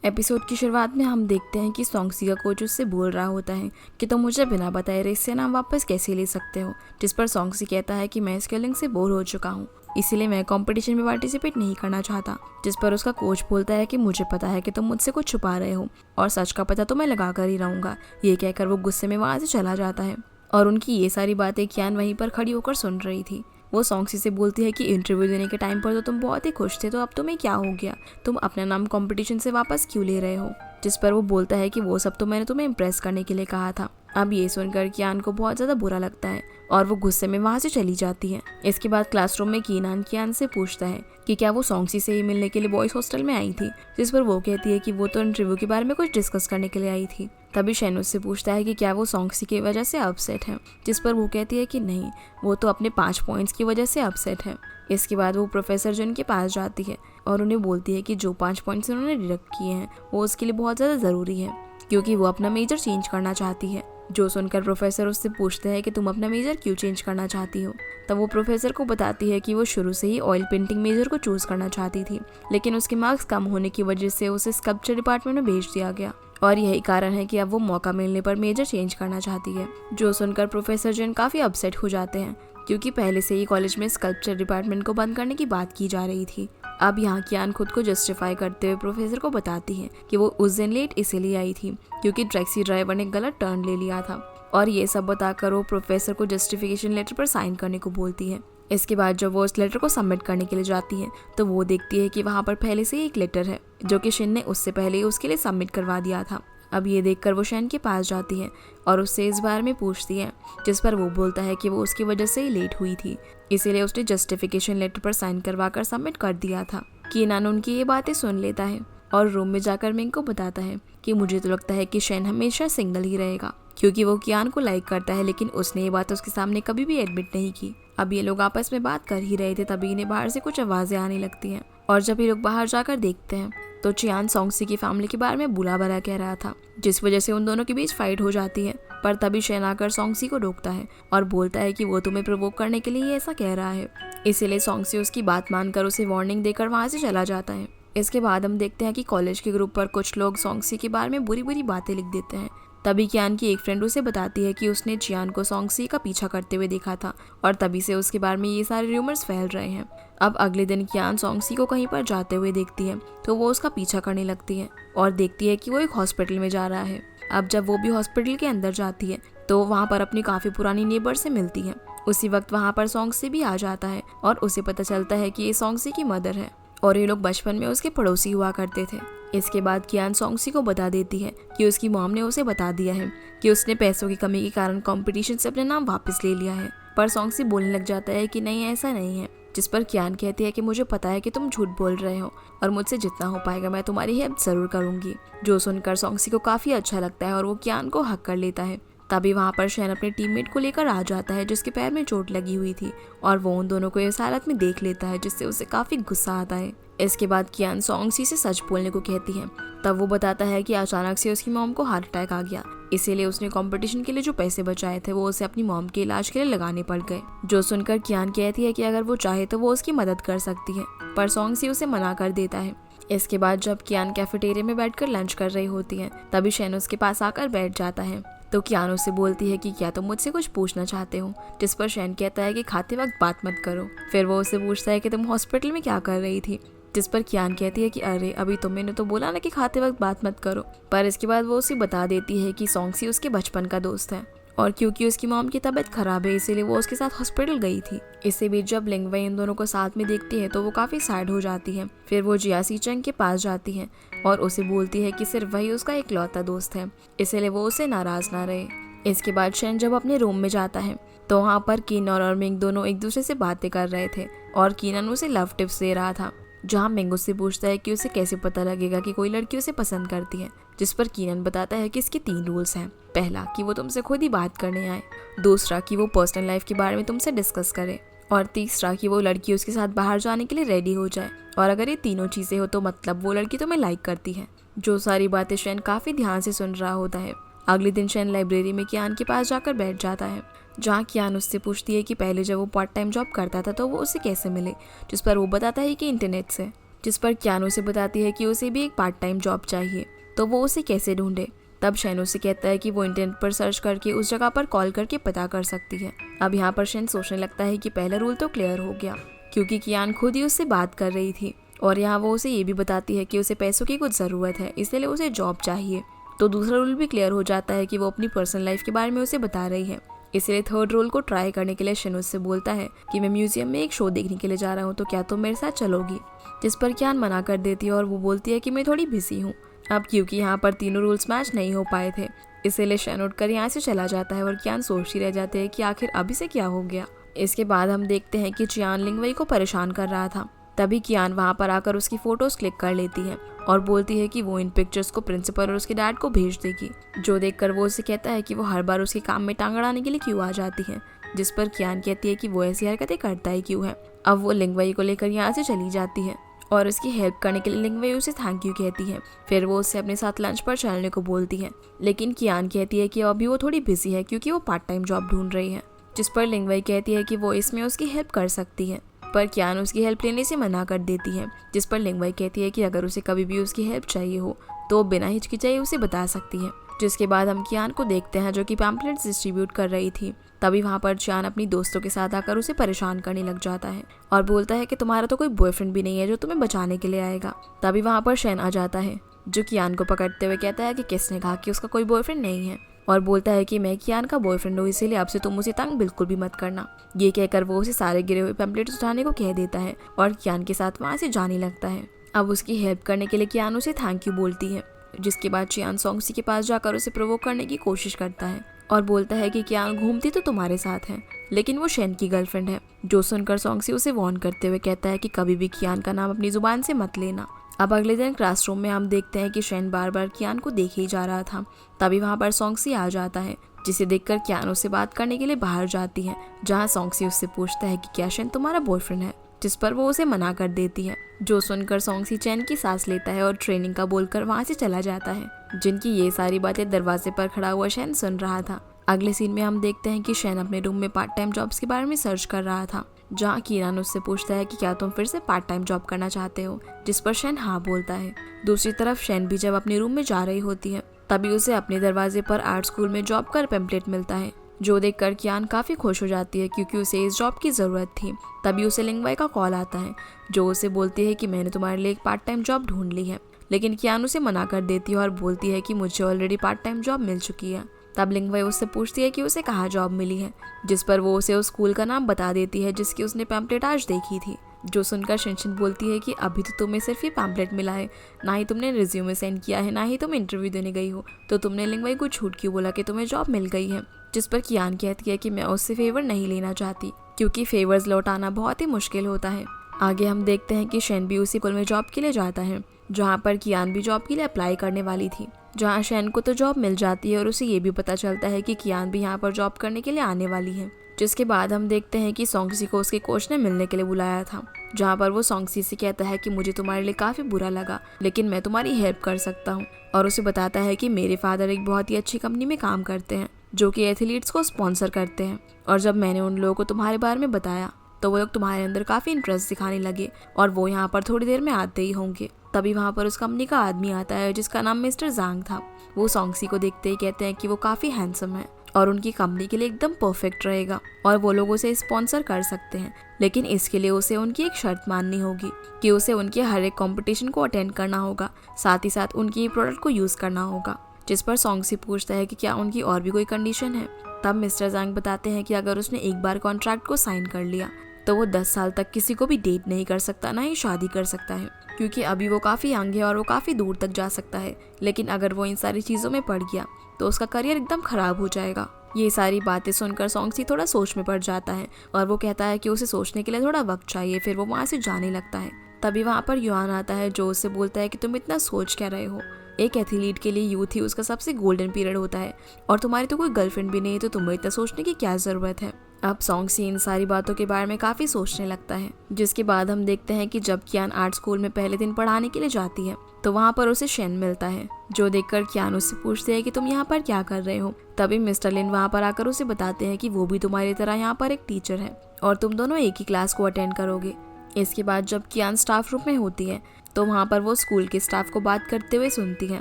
Episode की शुरुआत में हम देखते हैं कि सोंगसी का कोच उससे बोल रहा होता है कि तुम मुझे बिना बताए रेस से नाम वापस कैसे ले सकते हो, जिस पर सोंगसी कहता है कि मैं स्केलिंग से बोर हो चुका हूँ, इसीलिए मैं कंपटीशन में पार्टिसिपेट नहीं करना चाहता। जिस पर उसका कोच बोलता है कि मुझे पता है कि तुम मुझसे कुछ छुपा रहे हो और सच का पता तो मैं लगा कर ही रहूंगा। ये कहकर वो गुस्से में वहाँ से चला जाता है और उनकी ये सारी बातें कियान वहीं पर खड़ी होकर सुन रही थी। वो सोंगसी से बोलती है कि इंटरव्यू देने के टाइम पर तो तुम बहुत ही खुश थे, तो अब तुम्हें क्या हो गया, तुम अपना नाम कंपटीशन से वापस क्यों ले रहे हो। जिस पर वो बोलता है कि वो सब तो मैंने तुम्हें इम्प्रेस करने के लिए कहा था। अब ये सुनकर कियान को बहुत ज़्यादा बुरा लगता है और वो गुस्से में वहाँ से चली जाती है। इसके बाद क्लासरूम में कीनान कियान से पूछता है कि क्या वो सोंगसी से ही मिलने के लिए बॉयज़ हॉस्टल में आई थी, जिस पर वो कहती है कि वो तो इंटरव्यू के बारे में कुछ डिस्कस करने के लिए आई थी। तभी शेन उससे पूछता है कि क्या वो सोंगसी की वजह से अपसेट है, जिस पर वो कहती है कि नहीं, वो तो अपने 5 पॉइंट्स की वजह से अपसेट है। इसके बाद वो प्रोफेसर जन के पास जाती है और उन्हें बोलती है कि जो 5 पॉइंट्स उन्होंने डिडक्ट किए हैं वो उसके लिए बहुत ज़्यादा ज़रूरी है, क्योंकि वो अपना मेजर चेंज करना चाहती है। जो सुनकर प्रोफेसर उससे पूछते हैं कि तुम अपना मेजर क्यों चेंज करना चाहती हो। तब वो प्रोफेसर को बताती है कि वो शुरू से ही ऑयल पेंटिंग मेजर को चूज करना चाहती थी, लेकिन उसके मार्क्स कम होने की वजह से उसे स्कल्पचर डिपार्टमेंट में भेज दिया गया और यही कारण है कि अब वो मौका मिलने पर मेजर चेंज करना चाहती है। जो सुनकर प्रोफेसर जन काफ़ी अपसेट हो जाते हैं, क्योंकि पहले से ही कॉलेज में स्कल्पचर डिपार्टमेंट को बंद करने की बात की जा रही थी। अब यहाँ कियान खुद को जस्टिफाई करते हुए प्रोफेसर को बताती है कि वो उस दिन लेट इसीलिए आई थी क्योंकि टैक्सी ड्राइवर ने गलत टर्न ले लिया था, और ये सब बताकर वो प्रोफेसर को जस्टिफिकेशन लेटर पर साइन करने को बोलती है। इसके बाद जब वो उस लेटर को सबमिट करने के लिए जाती है तो वो देखती है कि वहाँ पर पहले से ही एक लेटर है जो कि शिन ने उससे पहले ही उसके लिए सबमिट करवा दिया था। अब ये देखकर वो शैन के पास जाती है और उससे इस बारे में पूछती है, जिस पर वो बोलता है कि वो उसकी वजह से ही लेट हुई थी, इसीलिए उसने जस्टिफिकेशन लेटर पर साइन करवा कर सबमिट कर दिया था। कीनान उनकी ये बातें सुन लेता है और रूम में जाकर मिंग को बताता है कि मुझे तो लगता है कि शैन हमेशा सिंगल ही रहेगा, क्योंकि वो कियान को लाइक करता है, लेकिन उसने ये बात उसके सामने कभी भी एडमिट नहीं की। अब ये लोग आपस में बात कर ही रहे थे, तभी इन्हें बाहर से कुछ आवाज़ें आने लगती हैं और जब ये लोग बाहर जाकर देखते हैं तो चियान सोंगसी की फैमिली के बारे में बुरा भला कह रहा था, जिस वजह से उन दोनों के बीच फाइट हो जाती है। पर तभी शेन आकर सोंगसी को रोकता है और बोलता है कि वो तुम्हें प्रोवोक करने के लिए ऐसा कह रहा है, इसीलिए सोंगसी उसकी बात मानकर उसे वार्निंग देकर वहाँ से चला जाता है। इसके बाद हम देखते हैं कि कॉलेज के ग्रुप पर कुछ लोग सोंगसी के बारे में बुरी बुरी बातें लिख देते हैं। तभी कियान की एक फ्रेंड उसे बताती है कि उसने चियान को सोंगसी का पीछा करते हुए देखा था और तभी से उसके बारे में ये सारे रूमर्स फैल रहे हैं। अब अगले दिन कियान सोंगसी को कहीं पर जाते हुए देखती है तो वो उसका पीछा करने लगती है और देखती है कि वो एक हॉस्पिटल में जा रहा है। अब जब वो भी हॉस्पिटल के अंदर जाती है तो वहाँ पर अपनी काफ़ी पुरानी नेबर से मिलती है। उसी वक्त वहाँ पर सोंगसी भी आ जाता है और उसे पता चलता है कि ये सोंगसी की मदर है और ये लोग बचपन में उसके पड़ोसी हुआ करते थे। इसके बाद कियान सोंगसी को बता देती है कि उसकी मॉम ने उसे बता दिया है कि उसने पैसों की कमी के कारण कंपटीशन से अपने नाम वापस ले लिया है। पर सोंगसी बोलने लग जाता है कि नहीं, ऐसा नहीं है, जिस पर कियान कहती है कि मुझे पता है कि तुम झूठ बोल रहे हो और मुझसे जितना हो पाएगा मैं तुम्हारी हेल्प जरूर करूंगी। जो सुनकर सोंगसी को काफ़ी अच्छा लगता है और वो कियान को हक कर लेता है। तभी वहाँ पर शैन अपने टीममेट को लेकर आ जाता है जिसके पैर में चोट लगी हुई थी और वो उन दोनों को इस हालत में देख लेता है, जिससे उसे काफ़ी गुस्सा आता है। इसके बाद कियान सोंगसी से सच बोलने को कहती है। तब वो बताता है कि अचानक से उसकी मॉम को हार्ट अटैक आ गया, इसीलिए उसने कंपटीशन के लिए जो पैसे बचाए थे वो उसे अपनी मॉम के इलाज के लिए लगाने पड़ गए। जो सुनकर कियान कहती है कि अगर वो चाहे तो वो उसकी मदद कर सकती है, पर सोंगसी उसे मना कर देता है। इसके बाद जब कियान कैफेटेरिया में बैठकर लंच कर रही होती है तभी शैन उसके पास आकर बैठ जाता है। तो कियान उससे बोलती है कि क्या तुम मुझसे कुछ पूछना चाहते हो, जिस पर शैन कहता है कि खाते वक्त बात मत करो। फिर वो उससे पूछता है कि तुम हॉस्पिटल में क्या कर रही थी, जिस पर कियान कहती है कि अरे अभी मैंने तो बोला ना कि खाते वक्त बात मत करो। पर इसके बाद वो उसे बता देती है कि सोंगसी उसके बचपन का दोस्त है और क्योंकि उसकी मॉम की तबीयत खराब है इसीलिए वो उसके साथ हॉस्पिटल गई थी। इससे बीच जब लिंगवई इन दोनों को साथ में देखती है तो वो काफ़ी सैड हो जाती है। फिर वो जियासी चंग के पास जाती है और उसे बोलती है कि सिर्फ वही उसका इकलौता दोस्त है, इसीलिए वो उसे नाराज ना रहे। इसके बाद शेन जब अपने रूम में जाता है तो वहाँ पर कीनन और मिंग दोनों एक दूसरे से बातें कर रहे थे और कीनन उसे लव टिप्स दे रहा था, जहाँ मिंग उससे पूछता है कि उसे कैसे पता लगेगा कि कोई लड़की उसे पसंद करती है, जिस पर कीनन बताता है कि इसके 3 रूल्स हैं। पहला कि वो तुमसे खुद ही बात करने आए, दूसरा कि वो पर्सनल लाइफ के बारे में तुमसे डिस्कस करे और तीसरा कि वो लड़की उसके साथ बाहर जाने के लिए रेडी हो जाए, और अगर ये तीनों चीज़ें हो तो मतलब वो लड़की तुम्हें लाइक करती है। जो सारी बातें शैन काफ़ी ध्यान से सुन रहा होता है। अगले दिन शैन लाइब्रेरी में कियान के पास जाकर बैठ जाता है, जहाँ कियान उससे पूछती है कि पहले जब वो पार्ट टाइम जॉब करता था तो वो उसे कैसे मिले, जिस पर वो बताता है कि इंटरनेट से। जिस पर कियान उसे बताती है कि उसे भी एक पार्ट टाइम जॉब चाहिए, तो वो उसे कैसे ढूंढे। तब शेन उसे कहता है कि वो इंटरनेट पर सर्च करके उस जगह पर कॉल करके पता कर सकती है। अब यहाँ पर शेन सोचने लगता है कि पहला रूल तो क्लियर हो गया, क्योंकि कियान खुद ही उससे बात कर रही थी और यहाँ वो उसे ये भी बताती है कि उसे पैसों की कुछ ज़रूरत है, इसलिए उसे जॉब चाहिए। तो दूसरा रूल भी क्लियर हो जाता है कि वो अपनी पर्सनल लाइफ के बारे में उसे बता रही है। इसलिए थर्ड रूल को ट्राई करने के लिए शेन उससे बोलता है कि मैं म्यूजियम में एक शो देखने के लिए जा रहा हूँ, तो क्या तुम मेरे साथ चलोगी। जिस पर कियान मना कर देती है और वो बोलती है कि मैं थोड़ी बिजी हूँ। अब क्योंकि यहाँ पर तीनों रूल्स मैच नहीं हो पाए थे, इसीलिए शेन उठकर यहाँ से चला जाता है और कियान सोचती रह जाती है कि आखिर अभी से क्या हो गया। इसके बाद हम देखते हैं कि चियान लिंगवई को परेशान कर रहा था। तभी कियान वहाँ पर आकर उसकी फोटोज क्लिक कर लेती है और बोलती है कि वो इन पिक्चर्स को प्रिंसिपल और उसके डैड को भेज देगी, जो देखकर वो उसे कहता है कि वो हर बार उसके काम में टांग अड़ाने के लिए क्यों आ जाती है। जिस पर कियान कहती है कि वो ऐसी हरकतें करता ही क्यों है। अब वो लिंगवई को लेकर यहाँ से चली जाती है और उसकी हेल्प करने के लिए लिंगवई उसे थैंक यू कहती है। फिर वो उससे अपने साथ लंच पर चलने को बोलती है, लेकिन कियान कहती है कि अभी वो थोड़ी बिजी है क्योंकि वो पार्ट टाइम जॉब ढूंढ रही है। जिस पर लिंगवई कहती है कि वो इसमें उसकी हेल्प कर सकती है, पर कियान उसकी हेल्प लेने से मना कर देती है। जिस पर लिंगवई कहती है कि अगर उसे कभी भी उसकी हेल्प चाहिए हो तो बिना हिचकिचाए उसे बता सकती है। जिसके बाद हम कियान को देखते हैं जो कि पैम्पलेट्स डिस्ट्रीब्यूट कर रही थी। तभी वहाँ पर चियान अपनी दोस्तों के साथ आकर उसे परेशान करने लग जाता है और बोलता है कि तुम्हारा तो कोई बॉयफ्रेंड भी नहीं है जो तुम्हें बचाने के लिए आएगा। तभी वहाँ पर शेन आ जाता है जो कियान को पकड़ते हुए कहता है कि किसने कहा कि उसका कोई बॉयफ्रेंड नहीं है, और बोलता है कि मैं कियान का बॉयफ्रेंड हूँ, इसीलिए अब से तुम उसे तंग बिल्कुल भी मत करना। ये कहकर वो उसे सारे गिरे हुए पैम्पलेट्स उठाने को कह देता है और कियान के साथ वहाँ से जाने लगता है। अब उसकी हेल्प करने के लिए कियान उसे थैंक यू बोलती है। जिसके बाद चियान सोंगसी के पास जाकर उसे प्रोवोक करने की कोशिश करता है और बोलता है कि कियान घूमती तो तुम्हारे साथ है, लेकिन वो शेन की गर्लफ्रेंड है। जो सुनकर सोंगसी उसे वार्न करते हुए कहता है कि कभी भी कियान का नाम अपनी जुबान से मत लेना। अब अगले दिन क्लासरूम में हम देखते हैं कि शेन बार बार कियान को देखे ही जा रहा था। तभी वहाँ पर सोंगसी आ जाता है, जिसे देखकर कियान उससे बात करने के लिए बाहर जाती है, जहाँ सोंगसी उससे पूछता है कि क्या शेन तुम्हारा बॉयफ्रेंड है, जिस पर वो उसे मना कर देती है। जो सुनकर सोंगसी चैन की सांस लेता है और ट्रेनिंग का बोलकर वहाँ से चला जाता है। जिनकी ये सारी बातें दरवाजे पर खड़ा हुआ शेन सुन रहा था। अगले सीन में हम देखते हैं कि शेन अपने रूम में पार्ट टाइम जॉब्स के बारे में सर्च कर रहा था, जहाँ कियान उससे पूछता है कि क्या तुम फिर से पार्ट टाइम जॉब करना चाहते हो, जिस पर शेन हाँ बोलता है। दूसरी तरफ शेन भी जब अपने रूम में जा रही होती है तभी उसे अपने दरवाजे पर आर्ट स्कूल में जॉब का पैम्पलेट मिलता है, जो देखकर कियान काफ़ी खुश हो जाती है क्योंकि उसे इस जॉब की ज़रूरत थी। तभी उसे लिंगवई का कॉल आता है, जो उसे बोलती है कि मैंने तुम्हारे लिए एक पार्ट टाइम जॉब ढूंढ ली है, लेकिन कियान उसे मना कर देती है और बोलती है कि मुझे ऑलरेडी पार्ट टाइम जॉब मिल चुकी है। तब लिंगवई उससे पूछती है कि उसे कहाँ जॉब मिली है, जिस पर वो उसे उस स्कूल का नाम बता देती है जिसकी उसने पैम्पलेट आज देखी थी। जो सुनकर शिनशिन बोलती है कि अभी तो तुम्हें सिर्फ ये पैम्पलेट मिला है, ना ही तुमने रिज्यूमे सेंड किया है, ना ही तुम इंटरव्यू देने गई हो, तो तुमने लिंगवई को झूठ क्यों बोला कि तुम्हें जॉब मिल गई है। जिस पर कियान कहती है कि मैं उससे फेवर नहीं लेना चाहती क्योंकि फेवर्स लौटाना बहुत ही मुश्किल होता है। आगे हम देखते हैं कि शेन भी उसी स्कूल में जॉब के लिए जाता है, जहाँ पर कियान भी जॉब के लिए अप्लाई करने वाली थी, जहाँ शेन को तो जॉब मिल जाती है और उसे ये भी पता चलता है कि कियान भी यहाँ पर जॉब करने के लिए आने वाली है। जिसके बाद हम देखते हैं कि सोंगसी को उसके कोच ने मिलने के लिए बुलाया था, जहाँ पर वो सोंगसी से कहता है कि मुझे तुम्हारे लिए काफ़ी बुरा लगा, लेकिन मैं तुम्हारी हेल्प कर सकता हूँ, और उसे बताता है कि मेरे फादर एक बहुत ही अच्छी कंपनी में काम करते हैं जो कि एथलीट्स को स्पॉन्सर करते हैं, और जब मैंने उन लोगों को तुम्हारे बारे में बताया तो वो लोग तुम्हारे अंदर काफ़ी इंटरेस्ट दिखाने लगे और वो यहाँ पर थोड़ी देर में आते ही होंगे। तभी वहाँ पर उस कंपनी का आदमी आता है जिसका नाम मिस्टर जांग था। वो सोंगसी को देखते ही कहते हैं कि वो काफ़ी हैंडसम है और उनकी कंपनी के लिए एकदम परफेक्ट रहेगा और वो लोग उसे स्पॉन्सर कर सकते हैं, लेकिन इसके लिए उसे उनकी एक शर्त माननी होगी कि उसे उनके हर एक कॉम्पिटिशन को अटेंड करना होगा, साथ ही साथ उनकी प्रोडक्ट को यूज़ करना होगा। जिस पर सोंगसी पूछता है कि क्या उनकी और भी कोई कंडीशन है। तब मिस्टर जांग बताते हैं कि अगर उसने एक बार कॉन्ट्रैक्ट को साइन कर लिया तो वो 10 साल तक किसी को भी डेट नहीं कर सकता, ना ही शादी कर सकता है, क्योंकि अभी वो काफ़ी यंग है और वो काफ़ी दूर तक जा सकता है, लेकिन अगर वो इन सारी चीज़ों में पड़ गया तो उसका करियर एकदम ख़राब हो जाएगा। ये सारी बातें सुनकर सोंगसी थोड़ा सोच में पड़ जाता है और वो कहता है कि उसे सोचने के लिए थोड़ा वक्त चाहिए। फिर वो वहाँ से जाने लगता है। तभी वहाँ पर युआन आता है जो उससे बोलता है कि तुम इतना सोच क्या रहे हो, एक एथलीट के लिए यूथ ही उसका सबसे गोल्डन पीरियड होता है और तुम्हारी तो कोई गर्लफ्रेंड भी नहीं है, तो तुम्हें इतना सोचने की क्या ज़रूरत है। अब सोंगसी इन सारी बातों के बारे में काफ़ी सोचने लगता है। जिसके बाद हम देखते हैं कि जब कियान आर्ट स्कूल में पहले दिन पढ़ाने के लिए जाती है तो वहाँ पर उसे शेन मिलता है, जो देखकर कियान उससे पूछते हैं कि तुम यहाँ पर क्या कर रहे हो। तभी मिस्टर लिन वहाँ पर आकर उसे बताते हैं कि वो भी तुम्हारी तरह यहाँ पर एक टीचर है और तुम दोनों एक ही क्लास को अटेंड करोगे। इसके बाद जब कियान स्टाफ रूम में होती है तो वहाँ पर वो स्कूल के स्टाफ को बात करते हुए सुनती है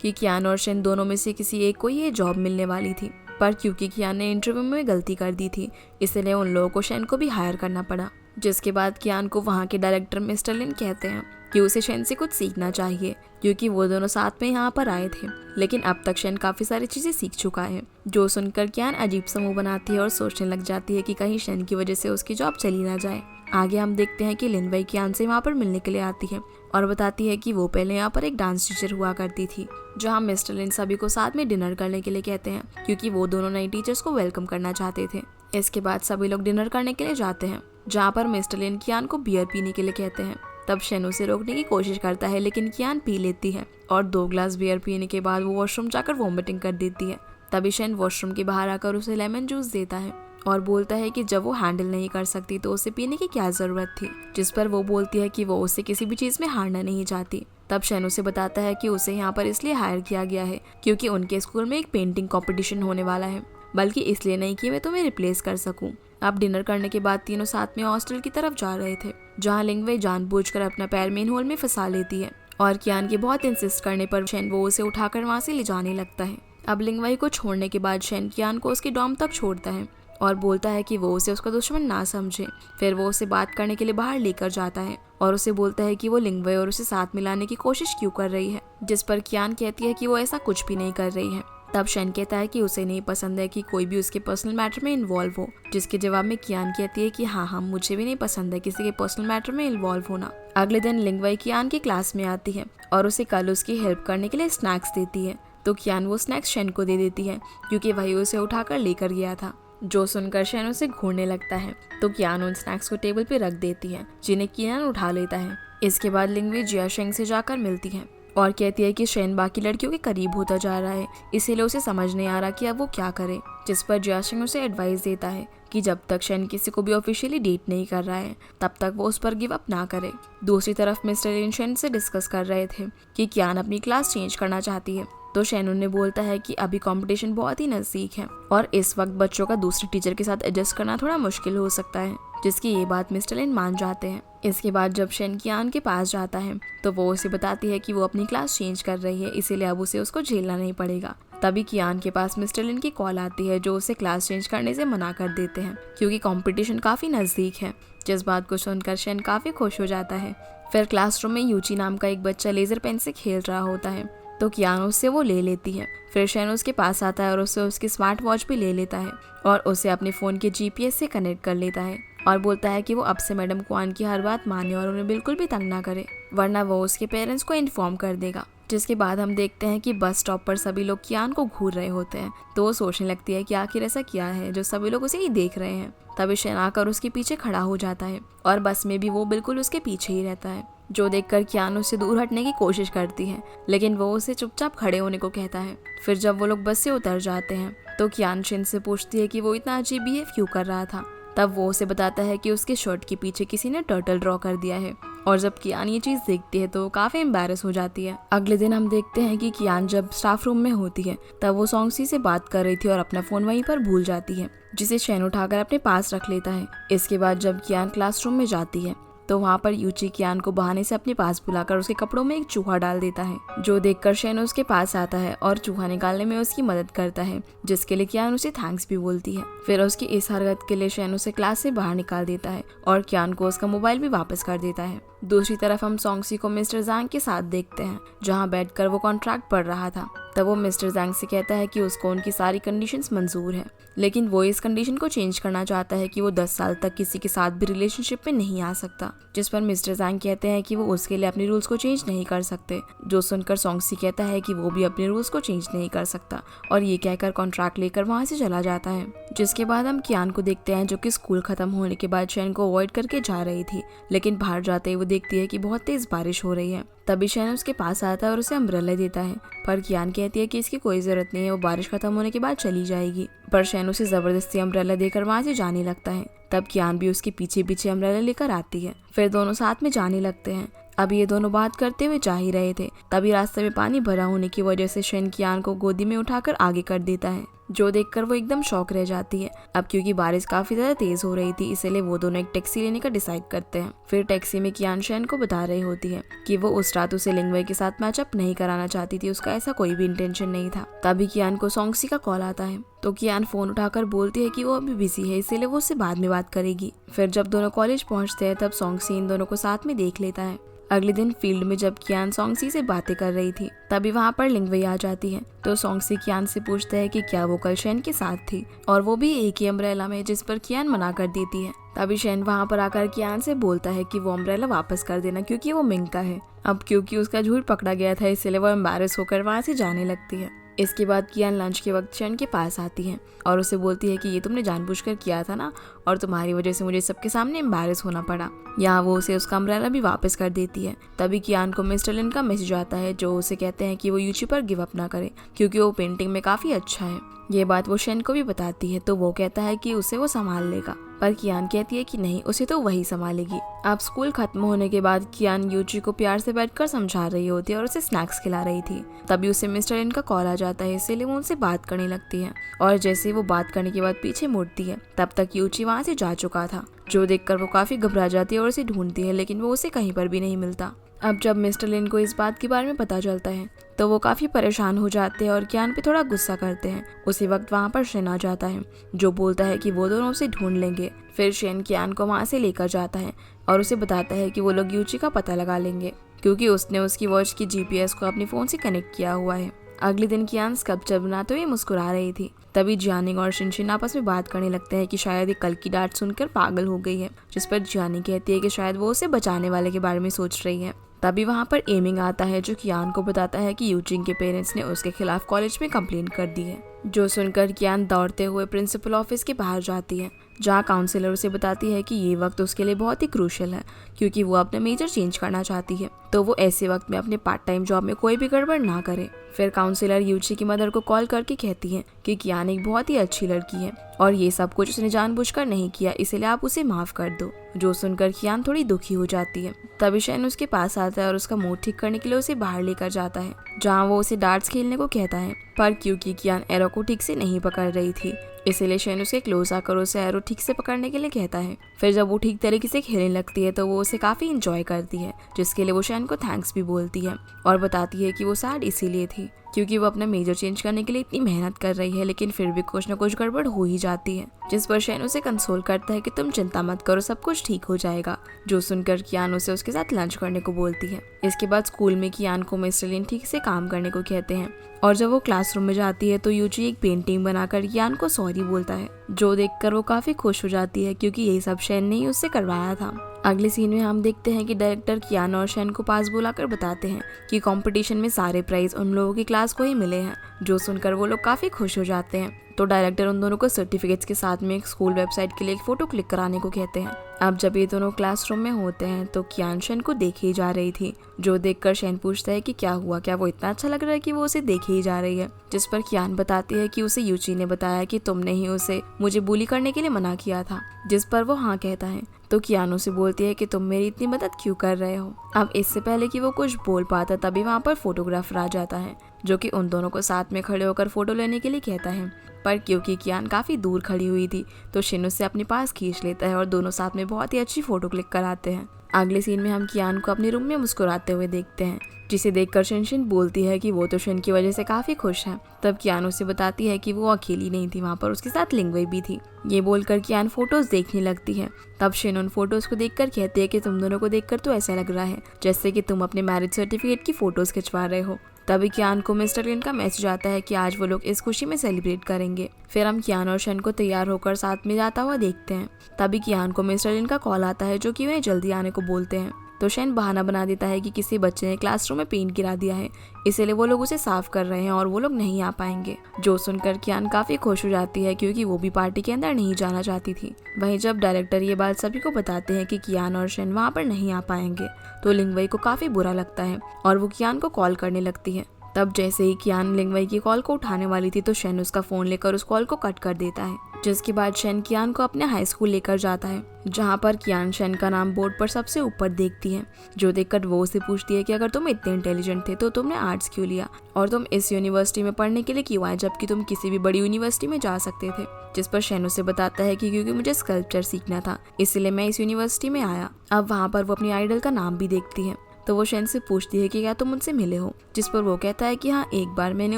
कि कियान और शेन दोनों में से किसी एक को ये जॉब मिलने वाली थी, पर क्योंकि कियान ने इंटरव्यू में गलती कर दी थी इसलिए उन लोगों को शेन को भी हायर करना पड़ा। जिसके बाद कियान को वहाँ के डायरेक्टर मिस्टर लिन कहते हैं कि उसे शेन से कुछ सीखना चाहिए क्योंकि वो दोनों साथ में यहाँ पर आए थे, लेकिन अब तक शेन काफ़ी सारी चीज़ें सीख चुका है। जो सुनकर कियान अजीब सा मुंह बनाती है और सोचने लग जाती है कि कहीं शेन की वजह से उसकी जॉब चली ना जाए। आगे हम देखते हैं कि लिन वही कियान से वहाँ पर मिलने के लिए आती है और बताती है कि वो पहले यहाँ पर एक डांस टीचर हुआ करती थी, जहाँ मिस्टर लिन सभी को साथ में डिनर करने के लिए कहते हैं क्योंकि वो दोनों नए टीचर्स को वेलकम करना चाहते थे। इसके बाद सभी लोग डिनर करने के लिए जाते हैं, जहाँ पर मिस्टर लिन कियान को बियर पीने के लिए कहते हैं। तब शेन उसे रोकने की कोशिश करता है लेकिन कियान पी लेती है और 2 ग्लास बियर पीने के बाद वो वॉशरूम जाकर वॉमिटिंग कर देती है। तभी शेन वॉशरूम के बाहर आकर उसे लेमन जूस देता है और बोलता है कि जब वो हैंडल नहीं कर सकती तो उसे पीने की क्या जरूरत थी, जिस पर वो बोलती है कि वो उसे किसी भी चीज में हारना नहीं चाहती। तब शेन उसे बताता है कि उसे यहाँ पर इसलिए हायर किया गया है क्योंकि उनके स्कूल में एक पेंटिंग कंपटीशन होने वाला है, बल्कि इसलिए नहीं कि मैं तुम्हें रिप्लेस कर सकूं। अब डिनर करने के बाद तीनों साथ में हॉस्टल की तरफ जा रहे थे, जहाँ लिंगवे जानबूझकर अपना पैर मेन होल में फंसा लेती है और कियान के बहुत इंसिस्ट करने पर शेन वो उसे उठाकर वहाँ से ले जाने लगता है। अब लिंगवे को छोड़ने के बाद शेन कियान को उसके डॉर्म तक छोड़ता है और बोलता है कि वो उसे उसका दुश्मन ना समझे। फिर वो उसे बात करने के लिए बाहर लेकर जाता है और उसे बोलता है कि वो लिंगवे और उसे साथ मिलाने की कोशिश क्यों कर रही है, जिस पर कियान कहती है कि वो ऐसा कुछ भी नहीं कर रही है। तब शेन कहता है कि उसे नहीं पसंद है कि कोई भी उसके पर्सनल मैटर में इन्वॉल्व हो, जिसके जवाब में कियान कहती है कि हाँ मुझे भी नहीं पसंद है किसी के पर्सनल मैटर में इन्वॉल्व होना। अगले दिन लिंगवे कियान की क्लास में आती है और उसे कल उसकी हेल्प करने के लिए स्नैक्स देती है, तो कियान वो स्नैक्स शेन को दे देती है क्योंकि वही उसे उठाकर लेकर गया था। जो सुनकर शेन उसे घूरने लगता है तो कियान उन स्नैक्स को टेबल पे रख देती है, जिन्हें कियान उठा लेता है। इसके बाद लिंगवे जिया शेंग से जाकर मिलती है और कहती है कि शेन बाकी लड़कियों के करीब होता जा रहा है, इसीलिए उसे समझ नहीं आ रहा कि अब वो क्या करे। जिस पर जिया शेंग उसे एडवाइस देता है कि जब तक शेन किसी को भी ऑफिशियली डेट नहीं कर रहा है तब तक वो उस पर गिव अप ना करे। दूसरी तरफ मिस्टर लिन शेन से डिस्कस कर रहे थे कि कियान अपनी क्लास चेंज करना चाहती है, तो शेन उन्हें बोलता है कि अभी कंपटीशन बहुत ही नजदीक है और इस वक्त बच्चों का दूसरे टीचर के साथ एडजस्ट करना थोड़ा मुश्किल हो सकता है, जिसकी ये बात मिस्टर लिन मान जाते हैं। इसके बाद जब शेन कियान के पास जाता है तो वो उसे बताती है कि वो अपनी क्लास चेंज कर रही है, इसीलिए अब उसे उसको झेलना नहीं पड़ेगा। तभी कियान के पास मिस्टर लिन की कॉल आती है, जो उसे क्लास चेंज करने से मना कर देते हैं क्योंकि कंपटीशन काफी नजदीक है। जिस बात को सुनकर शेन काफी खुश हो जाता है। फिर क्लासरूम में यूची नाम का एक बच्चा लेजर पेन से खेल रहा होता है, तो कियान उससे वो ले लेती है। फिर शेन उसके पास आता है और उससे उसकी स्मार्ट वॉच भी ले लेता है और उसे अपने फ़ोन के जीपीएस से कनेक्ट कर लेता है और बोलता है कि वो अब से मैडम क्वान की हर बात माने और उन्हें बिल्कुल भी तंग ना करे, वरना वो उसके पेरेंट्स को इन्फॉर्म कर देगा। जिसके बाद हम देखते हैं कि बस स्टॉप पर सभी लोग कियान को घूर रहे होते हैं, तो वो सोचने लगती है कि आखिर ऐसा क्या है जो सभी लोग उसे ही देख रहे हैं। तभी शेन आकर उसके पीछे खड़ा हो जाता है और बस में भी वो बिल्कुल उसके पीछे ही रहता है, जो देखकर कियान उससे दूर हटने की कोशिश करती है, लेकिन वो उसे चुपचाप खड़े होने को कहता है। फिर जब वो लोग बस से उतर जाते हैं तो कियान शेन से पूछती है कि वो इतना अजीब बिहेव क्यों कर रहा था। तब वो उसे बताता है कि उसके शर्ट के पीछे किसी ने टर्टल ड्रॉ कर दिया है और जब कियान ये चीज़ देखती है तो वो काफ़ी एम्बैरस हो जाती है। अगले दिन हम देखते हैं कि कियान जब स्टाफ रूम में होती है तब वो सॉन्गसी से बात कर रही थी और अपना फ़ोन वहीं पर भूल जाती है, जिसे शेन उठाकर अपने पास रख लेता है। इसके बाद जब कियान क्लासरूम में जाती है तो वहाँ पर यूची कियान को बहाने से अपने पास बुलाकर उसके कपड़ों में एक चूहा डाल देता है, जो देखकर शेन उसके पास आता है और चूहा निकालने में उसकी मदद करता है, जिसके लिए कियान उसे थैंक्स भी बोलती है। फिर उसकी इस हरकत के लिए शेन उसे क्लास से बाहर निकाल देता है और कियान को उसका मोबाइल भी वापस कर देता है। दूसरी तरफ हम सॉन्गसी को मिस्टर ज़ैंग के साथ देखते हैं, जहाँ बैठकर वो कॉन्ट्रैक्ट पढ़ रहा था। तब वो मिस्टर ज़ैंग से कहता है कि उसको उनकी सारी कंडीशंस मंजूर है, लेकिन वो इस कंडीशन को चेंज करना चाहता है कि वो 10 साल तक किसी के साथ भी रिलेशनशिप में नहीं आ सकता। जिस पर मिस्टर ज़ैंग कहते हैं कि वो उसके लिए अपने रूल्स को चेंज नहीं कर सकते। जो सुनकर सॉन्गसी कहता है कि वो भी अपने रूल्स को चेंज नहीं कर सकता और ये कहकर कॉन्ट्रैक्ट लेकर वहाँ से चला जाता है। जिसके बाद हम कियान को देखते हैं, जो कि स्कूल खत्म होने के बाद शेन को अवॉइड करके जा रही थी, लेकिन बाहर जाते ही वो देखती है कि बहुत तेज बारिश हो रही है। तभी शेन उसके पास आता है और उसे अम्ब्रेला देता है, पर कियान कहती है कि इसकी कोई जरूरत नहीं है, वो बारिश खत्म होने के बाद चली जाएगी। पर शेन उसे जबरदस्ती अम्ब्रेला देकर वहाँ से जाने लगता है। तब कियान भी उसके पीछे पीछे अम्ब्रेला लेकर आती है। फिर दोनों साथ में जाने लगते हैं। अब ये दोनों बात करते हुए जा ही रहे थे, तभी रास्ते में पानी भरा होने की वजह से शेन कियान को गोदी में उठाकर आगे कर देता है। जो देखकर वो एकदम शॉक रह जाती है। अब क्योंकि बारिश काफी ज्यादा तेज हो रही थी, इसलिए वो दोनों एक टैक्सी लेने का डिसाइड करते हैं। फिर टैक्सी में कियान शेन को बता रही होती है कि वो उस रात उसे लिंगवई के साथ मैचअप नहीं कराना चाहती थी, उसका ऐसा कोई भी इंटेंशन नहीं था। तभी कियान को सॉन्गसी का कॉल आता है तो कियान फोन उठाकर बोलती है कि वो अभी बिजी है, इसीलिए वो उससे बाद में बात करेगी। फिर जब दोनों कॉलेज पहुंचते हैं तब सॉन्गसी इन दोनों को साथ में देख लेता है। अगले दिन फील्ड में जब कियान सॉन्गसी से बातें कर रही थी तभी वहाँ पर लिंगवई आ जाती है तो सॉन्गसी कियान से पूछता है कि क्या वो कल शेन के साथ थी, और वो भी एक ही अम्ब्रेला में, जिस पर कियान मना कर देती है। तभी शेन वहाँ पर आकर कियान से बोलता है कि वो अम्ब्रेला वापस कर देना क्योंकि वो मिंग का है। अब क्योंकि उसका झूठ पकड़ा गया था इसलिए वो एम्बैरेस होकर वहाँ से जाने लगती है। इसके बाद कियान लंच के वक्त शेन के पास आती है और उसे बोलती है कि ये तुमने जानबूझकर किया था ना, और तुम्हारी वजह से मुझे सबके सामने एम्बैरेस होना पड़ा। यहाँ वो उसे उसका अम्ब्रेला भी वापस कर देती है। तभी कियान को मिस्टर लिन का मैसेज आता है जो उसे कहते हैं कि वो यूची पर गिव अप ना करे क्योंकि वो पेंटिंग में काफी अच्छा है। ये बात वो शेन को भी बताती है तो वो कहता है कि उसे वो संभाल लेगा, पर कियान कहती है कि नहीं, उसे तो वही संभालेगी। अब स्कूल खत्म होने के बाद कियान यूची को प्यार से बैठकर समझा रही होती है और उसे स्नैक्स खिला रही थी। तभी उसे मिस्टर लिन का कॉल आ जाता है, इसीलिए वो उनसे बात करने लगती है और जैसे वो बात करने के बाद पीछे मुड़ती है तब तक यूची वहाँ से जा चुका था। जो देखकर वो काफी घबरा जाती है और उसे ढूंढती है, लेकिन वो उसे कहीं पर भी नहीं मिलता। अब जब मिस्टर लिन को इस बात के बारे में पता चलता है तो वो काफी परेशान हो जाते हैं और कियान पे थोड़ा गुस्सा करते हैं। उसी वक्त वहाँ पर शेन आ जाता है जो बोलता है कि वो दोनों उसे ढूंढ लेंगे। फिर शेन कियान को वहाँ से लेकर जाता है और उसे बताता है कि वो लोग यूची का पता लगा लेंगे क्योंकि उसने उसकी वॉच की जीपीएस को अपने फोन से कनेक्ट किया हुआ है। अगले दिन कियान स्कल्पचर बनाते हुए मुस्कुरा रही थी। तभी जियानिंग और शिनशिन आपस में बात करने लगते हैं कि शायद ये कल की डांट सुनकर पागल हो गई है, जिस पर जियानी कहती है कि शायद वो उसे बचाने वाले के बारे में सोच रही है। तभी वहाँ पर एमिंग आता है जो कियान को बताता है कि यूजिंग के पेरेंट्स ने उसके खिलाफ कॉलेज में कंप्लेंट कर दी है। जो सुनकर कियान दौड़ते हुए प्रिंसिपल ऑफिस के बाहर जाती है जहाँ काउंसलर उसे बताती है कि ये वक्त उसके लिए बहुत ही क्रूशियल है क्योंकि वो अपना मेजर चेंज करना चाहती है, तो वो ऐसे वक्त में अपने पार्ट टाइम जॉब में कोई भी गड़बड़ ना करे। फिर काउंसलर यूची की मदर को कॉल करके कहती है कि कियान एक बहुत ही अच्छी लड़की है और ये सब कुछ उसने जानबूझकर नहीं किया, इसलिए आप उसे माफ कर दो। जो सुनकर कियान थोड़ी दुखी हो जाती है। तभी शेन उसके पास आता है और उसका मूड ठीक करने के लिए उसे बाहर लेकर जाता है जहाँ वो उसे डार्ट्स खेलने को कहता है, पर क्योंकि कियान एरो को ठीक से नहीं पकड़ रही थी इसीलिए शेन उसके क्लोज आकर उसे एरो ठीक से पकड़ने के लिए कहता है। फिर जब वो ठीक तरीके से खेलने लगती है तो वो उसे काफी इंजॉय करती है, जिसके लिए वो शेन को थैंक्स भी बोलती है और बताती है कि वो सैड इसीलिए थी क्योंकि वो अपना मेजर चेंज करने के लिए इतनी मेहनत कर रही है लेकिन फिर भी कुछ न कुछ गड़बड़ हो ही जाती है, जिस पर शेन उसे कंसोल करता है कि तुम चिंता मत करो, सब कुछ ठीक हो जाएगा। जो सुनकर कियान उसे उसके साथ लंच करने को बोलती है। इसके बाद स्कूल में कियान को मिस्टर लिन ठीक से काम करने को कहते हैं और जब वो क्लासरूम में जाती है तो यूजी एक पेंटिंग बनाकर कियान को सॉरी बोलता है, जो देखकर वो काफी खुश हो जाती है क्योंकि ये सब शेन ने ही उससे करवाया था। अगले सीन में हम देखते हैं कि डायरेक्टर कियान और शेन को पास बुलाकर बताते हैं कि कंपटीशन में सारे प्राइज उन लोगों की क्लास को ही मिले हैं, जो सुनकर वो लोग काफी खुश हो जाते हैं। तो डायरेक्टर उन दोनों को सर्टिफिकेट्स के साथ में एक स्कूल वेबसाइट के लिए एक फोटो क्लिक कराने को कहते हैं। अब जब ये दोनों क्लासरूम में होते हैं तो कियान शेन को देखे ही जा रही थी, जो देखकर शेन पूछता है कि क्या हुआ, क्या वो इतना अच्छा लग रहा है कि वो उसे देखे ही जा रही है, जिस पर कियान बताती है कि उसे यूची ने बताया कि तुमने ही उसे मुझे बुली करने के लिए मना किया था, जिस पर वो हाँ कहता है। तो कियान उसे बोलती है कि तुम मेरी इतनी मदद क्यों कर रहे हो। अब इससे पहले कि वो कुछ बोल पाता तभी वहाँ पर फोटोग्राफर आ जाता है जो कि उन दोनों को साथ में खड़े होकर फोटो लेने के लिए कहता है, पर क्योंकि कियान काफी दूर खड़ी हुई थी तो शेन उसे अपने पास खींच लेता है और दोनों साथ में बहुत ही अच्छी फोटो क्लिक कराते हैं। अगले सीन में हम कियान को अपने रूम में मुस्कुराते हुए देखते हैं, जिसे देखकर शिनशिन बोलती है कि वो तो शेन की वजह से काफी खुश है। तब कियान उसे बताती है कि वो अकेली नहीं थी, वहाँ पर उसके साथ लिंगवई भी थी। ये बोलकर कियान फोटोज देखने लगती है। तब शेन उन फोटोज को देखकर कहती है कि तुम दोनों को देखकर तो ऐसा लग रहा है जैसे कि तुम अपने मैरिज सर्टिफिकेट की फोटोज खिंचवा रहे हो। तभी कियान को मिस्टर लिन का मैसेज आता है कि आज वो लोग इस खुशी में सेलिब्रेट करेंगे। फिर हम कियान और शेन को तैयार होकर साथ में जाता हुआ देखते हैं। तभी कियान को मिस्टर लिन का कॉल आता है जो कि उन्हें जल्दी आने को बोलते हैं। तो शेन बहाना बना देता है कि किसी बच्चे ने क्लासरूम में पेंट गिरा दिया है, इसीलिए वो लोग उसे साफ कर रहे हैं और वो लोग नहीं आ पाएंगे। जो सुनकर कियान काफी खुश हो जाती है क्योंकि वो भी पार्टी के अंदर नहीं जाना चाहती थी। वहीं जब डायरेक्टर ये बात सभी को बताते हैं कि कियान और शेन वहाँ पर नहीं आ पाएंगे तो लिंगवई को काफी बुरा लगता है और वो कियान को कॉल करने लगती है। तब जैसे ही कियान लिंगवई की कॉल को उठाने वाली थी तो शेन उसका फोन लेकर उस कॉल को कट कर देता है। जिसके बाद शेन कियान को अपने हाई स्कूल लेकर जाता है, जहाँ पर कियान शेन का नाम बोर्ड पर सबसे ऊपर देखती है, जो देखकर वो उसे पूछती है कि अगर तुम इतने इंटेलिजेंट थे तो तुमने आर्ट्स क्यों लिया और तुम इस यूनिवर्सिटी में पढ़ने के लिए क्यों आए जबकि तुम किसी भी बड़ी यूनिवर्सिटी में जा सकते थे। जिस पर शेन उसे बताता है कि क्योंकि मुझे स्कल्पचर सीखना था इसलिए मैं इस यूनिवर्सिटी में आया। अब वहाँ पर वो अपनी आइडल का नाम भी देखती है, तो वो शेन से पूछती है कि क्या तुम मुझसे मिले हो, जिस पर वो कहता है कि हाँ, एक बार मैंने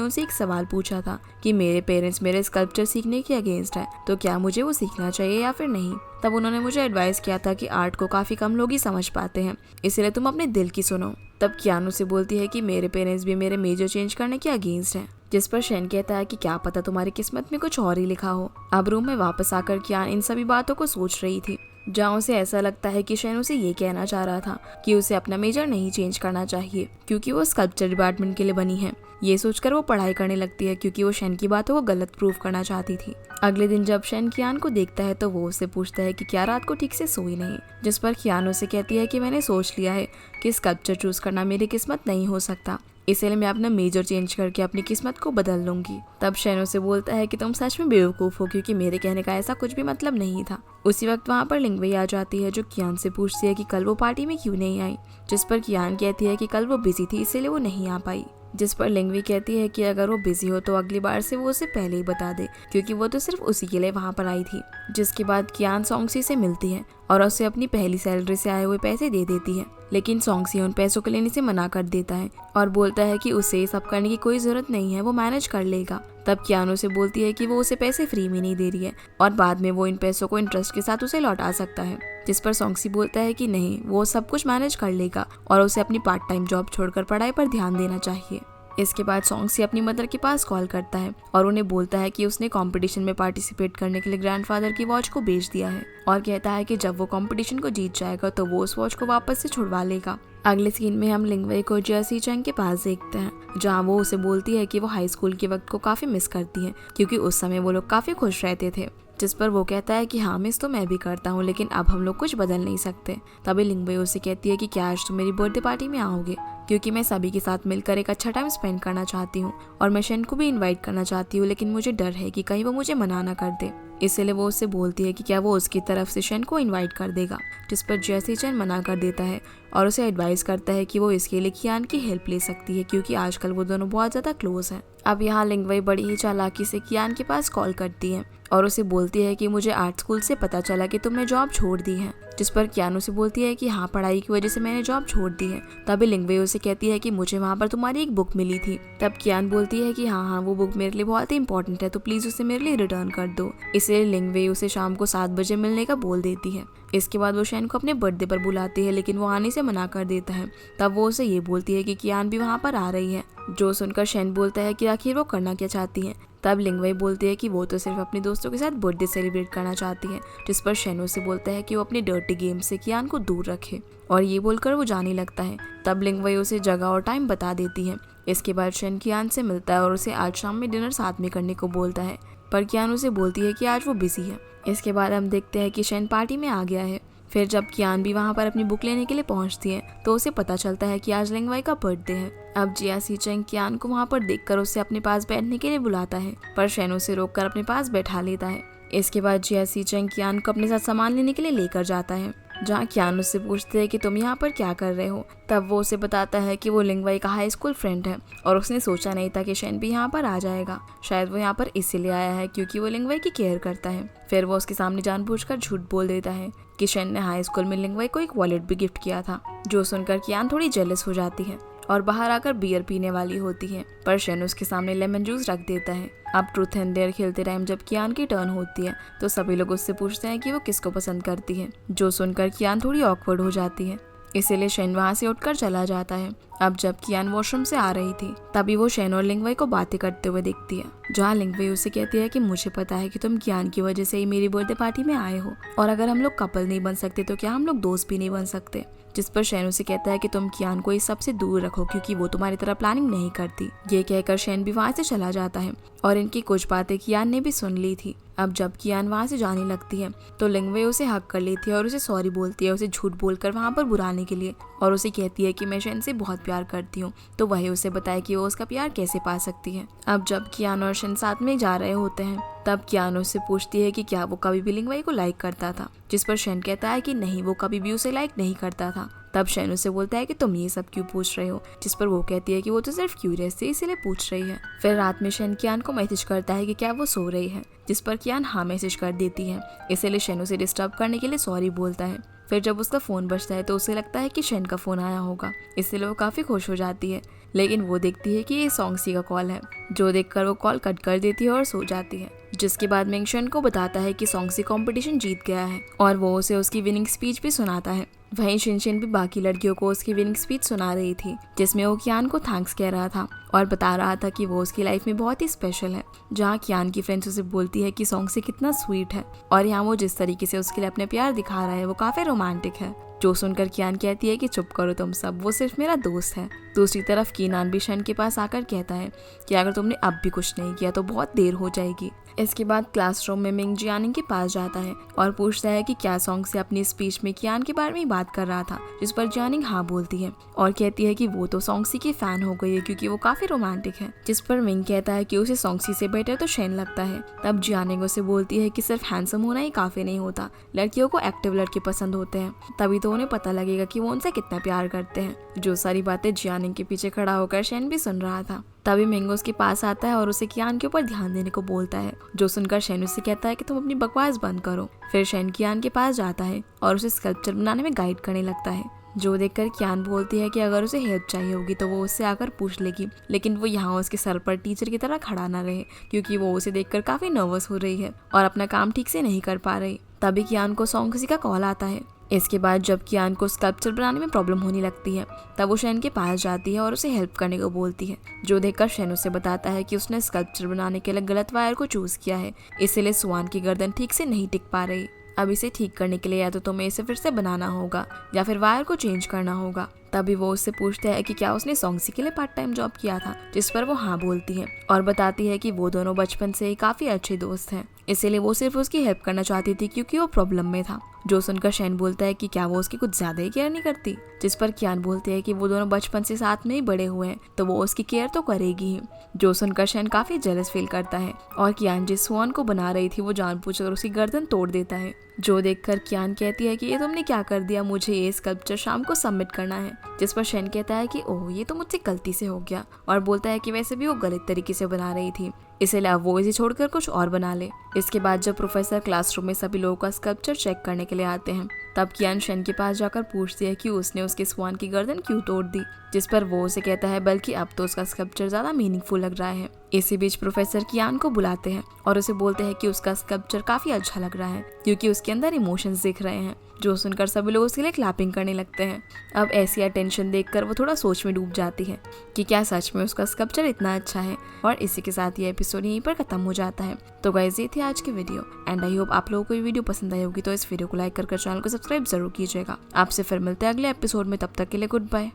उनसे एक सवाल पूछा था कि मेरे पेरेंट्स मेरे स्कल्पचर सीखने के अगेंस्ट है, तो क्या मुझे वो सीखना चाहिए या फिर नहीं। तब उन्होंने मुझे एडवाइस किया था कि आर्ट को काफी कम लोग ही समझ पाते हैं, इसलिए तुम अपने दिल की सुनो। तब कियान उसे बोलती है कि मेरे पेरेंट्स भी मेरे मेजर चेंज करने के अगेंस्ट हैं, जिस पर शेन कहता है कि क्या पता तुम्हारी किस्मत में कुछ और ही लिखा हो। अब रूम में वापस आकर कियान इन सभी बातों को सोच रही थी, जहाँ उसे ऐसा लगता है कि शेन उसे ये कहना चाह रहा था कि उसे अपना मेजर नहीं चेंज करना चाहिए क्योंकि वो स्कल्पचर डिपार्टमेंट के लिए बनी है। ये सोचकर वो पढ़ाई करने लगती है क्योंकि वो शेन की बातों को गलत प्रूव करना चाहती थी। अगले दिन जब शेन कियान को देखता है तो वो उससे पूछता है कि क्या रात को ठीक से सोई नहीं, जिस पर कियान उसे कहती है कि मैंने सोच लिया है कि स्कल्पचर चूज करना मेरी किस्मत नहीं हो सकता, इसलिए मैं अपना मेजर चेंज करके अपनी किस्मत को बदल लूंगी। तब शेन उसे बोलता है कि तुम सच में बेवकूफ हो क्योंकि मेरे कहने का ऐसा कुछ भी मतलब नहीं था। उसी वक्त वहाँ पर लिंगवेई आ जाती है, जो कियान से पूछती है कि कल वो पार्टी में क्यों नहीं आई, जिस पर कियान कहती है कि कल वो बिजी थी इसलिए वो नहीं आ पाई। जिस पर लिंगवेई कहती है कि अगर वो बिजी हो तो अगली बार से वो उसे पहले ही बता दे क्योंकि वो तो सिर्फ उसी के लिए वहाँ पर आई थी। जिसके बाद कियान सोंगसी से मिलती है और उसे अपनी पहली सैलरी से आए हुए पैसे दे देती है, लेकिन सोंगसी उन पैसों को लेने से मना कर देता है और बोलता है कि उसे ये सब करने की कोई जरूरत नहीं है, वो मैनेज कर लेगा। तब कियान उसे बोलती है कि वो उसे पैसे फ्री में नहीं दे रही है और बाद में वो इन पैसों को इंटरेस्ट के साथ उसे लौटा सकता है। जिस पर सोंगसी बोलता है कि नहीं, वो सब कुछ मैनेज कर लेगा और उसे अपनी पार्ट टाइम जॉब छोड़कर पढ़ाई पर ध्यान देना चाहिए। इसके बाद सोंगसी अपनी मदर के पास कॉल करता है और उन्हें बोलता है कि उसने कंपटीशन में पार्टिसिपेट करने के लिए ग्रैंडफादर की वॉच को बेच दिया है और कहता है कि जब वो कंपटीशन को जीत जाएगा तो वो उस वॉच को वापस से छुड़वा लेगा। अगले सीन में हम लिंगवेई को जिया सी चैंग के पास देखते हैं, जहाँ वो उसे बोलती है कि वो हाई स्कूल के वक्त को काफी मिस करती है क्योंकि उस समय वो लोग काफी खुश रहते थे। जिस पर वो कहता है कि हाँ, मिस तो मैं भी करता हूँ लेकिन अब हम लोग कुछ बदल नहीं सकते। तभी लिंगवेई उसे कहती है कि क्या आज तुम मेरी बर्थडे पार्टी में आओगे, क्योंकि मैं सभी के साथ मिलकर एक अच्छा टाइम स्पेंड करना चाहती हूँ और मैं शेन को भी इनवाइट करना चाहती हूँ, लेकिन मुझे डर है कि कहीं वो मुझे मना ना कर दे। इसलिए वो उससे बोलती है कि क्या वो उसकी तरफ से शेन को इनवाइट कर देगा, जिस पर जेसी चैन मना कर देता है और उसे एडवाइस करता है कि वो इसके लिए कियान की हेल्प ले सकती है क्योंकि आजकल वो दोनों बहुत ज़्यादा क्लोज हैं। अब यहाँ लिंगवेई बड़ी ही चालाकी से कियान के पास कॉल करती है और उसे बोलती है कि मुझे आर्ट स्कूल से पता चला कि तुमने जॉब छोड़ दी है, जिस पर कियान उसे बोलती है कि हाँ, पढ़ाई की वजह से मैंने जॉब छोड़ दी है। तभी लिंगवेई उसे कहती है कि मुझे वहाँ पर तुम्हारी एक बुक मिली थी। तब कियान बोलती है कि हाँ, वो बुक मेरे लिए बहुत ही इंपॉर्टेंट है, तो प्लीज उसे मेरे लिए रिटर्न कर दो। इसलिए लिंगवेई उसे शाम को 7 बजे मिलने का बोल देती है। इसके बाद वो शेन को अपने बर्थडे पर बुलाती है लेकिन वो आने से मना कर देता है। तब वो उसे ये बोलती है कि कियान भी वहाँ पर आ रही है, जो सुनकर शेन बोलता है कि आखिर वो करना क्या चाहती है। तब लिंगवेई बोलती है कि वो तो सिर्फ अपने दोस्तों के साथ बर्थडे सेलिब्रेट करना चाहती है, जिस पर शेन उसे बोलता है कि वो अपने डर्टी गेम से कियान को दूर रखे और ये बोलकर वो जाने लगता है। तब लिंगवेई उसे जगह और टाइम बता देती है। इसके बाद शेन कियान से मिलता है और उसे आज शाम में डिनर साथ में करने को बोलता है, पर कियान उसे बोलती है कि आज वो बिजी है। इसके बाद हम देखते हैं कि शेन पार्टी में आ गया है। फिर जब कियान भी वहाँ पर अपनी बुक लेने के लिए पहुँचती है तो उसे पता चलता है कि आज लिंगवेई का बर्थडे है। अब जिया सी चैंग कियान को वहाँ पर देखकर उसे अपने पास बैठने के लिए बुलाता है, पर शेन उसे रोककर अपने पास बैठा लेता है। इसके बाद जिया सी चैंग कियान को अपने साथ सामान लेने के लिए लेकर जाता है, जहाँ कियान उससे पूछते हैं कि तुम यहाँ पर क्या कर रहे हो। तब वो उसे बताता है कि वो लिंगवेई का हाई स्कूल फ्रेंड है और उसने सोचा नहीं था कि शेन भी यहाँ पर आ जाएगा। शायद वो यहाँ पर इसीलिए आया है क्योंकि वो लिंगवेई की केयर करता है। फिर वो उसके सामने जानबूझकर झूठ बोल देता है कि शेन ने हाई स्कूल में लिंगवेई को एक वॉलेट भी गिफ्ट किया था, जो सुनकर कियान थोड़ी जेलस हो जाती है और बाहर आकर बियर पीने वाली होती है, पर शेन उसके सामने लेमन जूस रख देता है। अब ट्रूथ एंड डेयर खेलते टाइम जब कियान की टर्न होती है तो सभी लोग उससे पूछते हैं कि वो किसको पसंद करती है, जो सुनकर कियान थोड़ी ऑकवर्ड हो जाती है। इसीलिए शेन वहाँ से उठकर चला जाता है। अब जब कियान वॉशरूम से आ रही थी तभी वो शेन और लिंगवेई को बातें करते हुए देखती है, जहाँ लिंगवेई उसे कहती है कि मुझे पता है कि तुम कियान की वजह से ही मेरी बर्थडे पार्टी में आए हो और अगर हम लोग कपल नहीं बन सकते तो क्या हम लोग दोस्त भी नहीं बन सकते। जिस पर शेन उसे कहता है कि तुम कियान को इस सबसे दूर रखो क्योंकि वो तुम्हारी तरह प्लानिंग नहीं करती। ये कहकर शेन भी वहाँ से चला जाता है और इनकी कुछ बातें कियान ने भी सुन ली थी। अब जब कियान वहाँ से जाने लगती है तो लिंगवेई उसे हक कर लेती है और उसे सॉरी बोलती है, उसे झूठ बोलकर वहाँ पर बुलाने के लिए, और उसे कहती है कि मैं शन से बहुत प्यार करती हूँ। तो वही उसे बताए कि वो उसका प्यार कैसे पा सकती है। अब जब कियान और शन साथ में जा रहे होते हैं तब कियान उससे पूछती है कि क्या वो कभी भी लिंगवाई को लाइक करता था, जिस पर शन कहता है कि नहीं, वो कभी भी उसे लाइक नहीं करता था। तब शन उसे बोलता है कि तुम ये सब क्यों पूछ रहे हो, जिस पर वो कहती है कि वो तो सिर्फ क्यूरियस थी इसीलिए पूछ रही है। फिर रात में शन कियान को मैसेज करता है कि क्या वो सो रही है, जिस पर कियान हाँ मैसेज कर देती है। इसीलिए शन उसे डिस्टर्ब करने के लिए सॉरी बोलता है। फिर जब उसका फोन बजता है तो उसे लगता है कि शन का फोन आया होगा, इसलिए वो काफी खुश हो जाती है। लेकिन वो देखती है कि ये सॉन्गसी का कॉल है, जो देखकर वो कॉल कट कर देती है और सो जाती है। जिसके बाद मिंग शन को बताता है कि सॉन्गसी कंपटीशन जीत गया है और वो उसे उसकी विनिंग स्पीच भी सुनाता है। वहीं शिनशिन भी बाकी लड़कियों को उसकी विनिंग स्पीच सुना रही थी, जिसमें वो कियान को थैंक्स कह रहा था और बता रहा था कि वो उसकी लाइफ में बहुत ही स्पेशल है। जहाँ कियान की फ्रेंड्स उसे बोलती है कि सॉन्गसी कितना स्वीट है और यहाँ वो जिस तरीके से उसके लिए अपने प्यार दिखा रहा है वो काफी रोमांटिक है। जो सुनकर कियान कहती है कि चुप करो तुम सब, वो सिर्फ मेरा दोस्त है। दूसरी तरफ कीनान भी शन के पास आकर कहता है कि अगर तुमने अब भी कुछ नहीं किया तो बहुत देर हो जाएगी। इसके बाद क्लासरूम में मिंग जियानिंग के पास जाता है और पूछता है कि क्या सॉन्ग से अपनी स्पीच में कियान के बारे में बात कर रहा था, जिस पर जियानिंग हाँ बोलती है और कहती है कि वो तो सॉन्गसी की फैन हो गई है क्योंकि वो काफी रोमांटिक है। जिस पर मिंग कहता है कि उसे सॉन्गसी से बेटर तो शेन लगता है। तब जियानिंग उसे बोलती है कि सिर्फ हैंडसम होना ही काफी नहीं होता, लड़कियों को एक्टिव लड़के पसंद होते हैं, तभी तो उन्हें पता लगेगा कि वो उनसे कितना प्यार करते हैं। जो सारी बातें जियानिंग के पीछे खड़ा होकर शेन भी सुन रहा था। तभी मिंग उसके पास आता है और उसे कियान के ऊपर ध्यान देने को बोलता है, जो सुनकर शेन उससे कहता है कि तुम अपनी बकवास बंद करो। फिर शेन कियान के पास जाता है और उसे स्कल्पचर बनाने में गाइड करने लगता है। जो देखकर कियान बोलती है कि अगर उसे हेल्प चाहिए होगी तो वो उससे आकर पूछ लेगी, लेकिन वो यहाँ उसके सर पर टीचर की तरह खड़ा ना रहे क्योंकि वो उसे देखकर काफी नर्वस हो रही है और अपना काम ठीक से नहीं कर पा रही। तभी कियान को सॉन्गसी का कॉल आता है। इसके बाद जब कियान को स्कल्पचर बनाने में प्रॉब्लम होने लगती है तब वो शेन के पास जाती है और उसे हेल्प करने को बोलती है। जो देखकर शेन उसे बताता है कि उसने स्कल्पचर बनाने के लिए गलत वायर को चूज किया है, इसीलिए स्वान की गर्दन ठीक से नहीं टिक पा रही। अब इसे ठीक करने के लिए या तो तुम्हें इसे फिर से बनाना होगा या फिर वायर को चेंज करना होगा। तभी वो उससे पूछते हैं कि क्या उसने सॉन्गसी के लिए पार्ट टाइम जॉब किया था, जिस पर वो हाँ बोलती है और बताती है कि वो दोनों बचपन से ही काफी अच्छे दोस्त हैं, इसीलिए वो सिर्फ उसकी हेल्प करना चाहती थी क्योंकि वो प्रॉब्लम में था। जो सुनकर शेन बोलता है कि क्या वो उसकी कुछ ज्यादा ही केयर नहीं करती, जिस पर कियान बोलती है कि वो दोनों बचपन से साथ में ही बड़े हुए हैं तो वो उसकी केयर तो करेगी ही। जो सुनकर शेन काफी जेलस फील करता है और कियान जिस स्वान को बना रही थी वो जानबूझकर उसकी गर्दन तोड़ देता है। जो देखकर कियान कहती है कि ये तुमने क्या कर दिया, मुझे ये स्कल्पचर शाम को सबमिट करना है। जिस पर शेन कहता है कि ओह ये तो मुझसे गलती से हो गया और बोलता है कि वैसे भी वो गलत तरीके से बना रही थी, इसलिए अब वो इसे छोड़कर कुछ और बना ले। इसके बाद जब प्रोफेसर क्लासरूम में सभी लोगों का स्कल्पचर चेक करने के लिए आते हैं तब कियान शेन के पास जाकर पूछती है कि उसने उसके स्वान की गर्दन क्यों तोड़ दी, जिस पर वो उसे कहता है बल्कि अब तो उसका स्कल्पचर ज्यादा मीनिंगफुल लग रहा है। इसी बीच प्रोफेसर कियान को बुलाते हैं और उसे बोलते हैं कि उसका स्कल्पचर काफी अच्छा लग रहा है क्योंकि उसके अंदर इमोशंस दिख रहे हैं। जो सुनकर सभी लोग उसके लिए क्लैपिंग करने लगते हैं। अब ऐसी अटेंशन देखकर वो थोड़ा सोच में डूब जाती है कि क्या सच में उसका स्कल्पचर इतना अच्छा है। और इसी के साथ ये एपिसोड यहीं पर खत्म हो जाता है। तो गाइस ये थी आज की वीडियो एंड आई होप आप लोगों को ये वीडियो पसंद आई होगी, तो इस वीडियो को लाइक कर चैनल को सब्सक्राइब जरूर कीजिएगा। आपसे फिर मिलते हैं अगले एपिसोड में, तब तक के लिए गुड बाय।